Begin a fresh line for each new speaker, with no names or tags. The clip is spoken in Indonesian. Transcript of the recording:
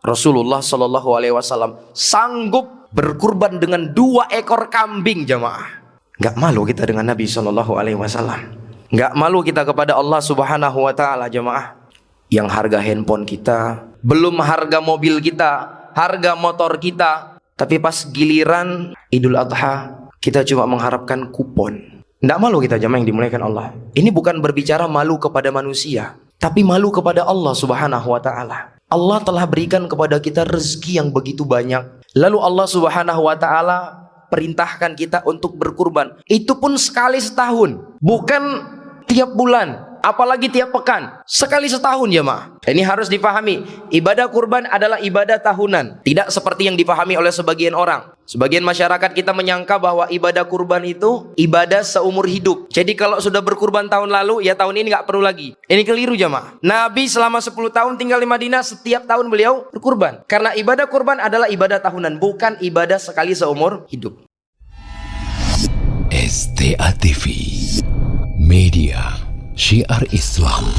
Rasulullah Shallallahu Alaihi Wasallam sanggup berkurban dengan 2 ekor kambing, jamaah. Nggak malu kita dengan Nabi Shallallahu Alaihi Wasallam? Nggak malu kita kepada Allah Subhanahu Wa Taala, jamaah? Yang harga handphone kita, belum harga mobil kita, harga motor kita, tapi pas giliran Idul Adha kita cuma mengharapkan kupon. Nggak malu kita, jamaah yang dimuliakan Allah? Ini bukan berbicara malu kepada manusia, tapi malu kepada Allah Subhanahu Wa Taala. Allah telah berikan kepada kita rezeki yang begitu banyak, lalu Allah Subhanahu Wa Taala perintahkan kita untuk berkurban. Itu pun sekali setahun, bukan tiap bulan, apalagi tiap pekan, sekali setahun, jemaah. Ini harus dipahami, ibadah kurban adalah ibadah tahunan, tidak seperti yang dipahami oleh sebagian orang. Sebagian masyarakat kita menyangka bahwa ibadah kurban itu ibadah seumur hidup. Jadi kalau sudah berkurban tahun lalu, ya tahun ini nggak perlu lagi. Ini keliru, jemaah. Nabi selama 10 tahun tinggal di Madinah, setiap tahun beliau berkurban. Karena ibadah kurban adalah ibadah tahunan, bukan ibadah sekali seumur hidup.
STA TV, media syiar Islam.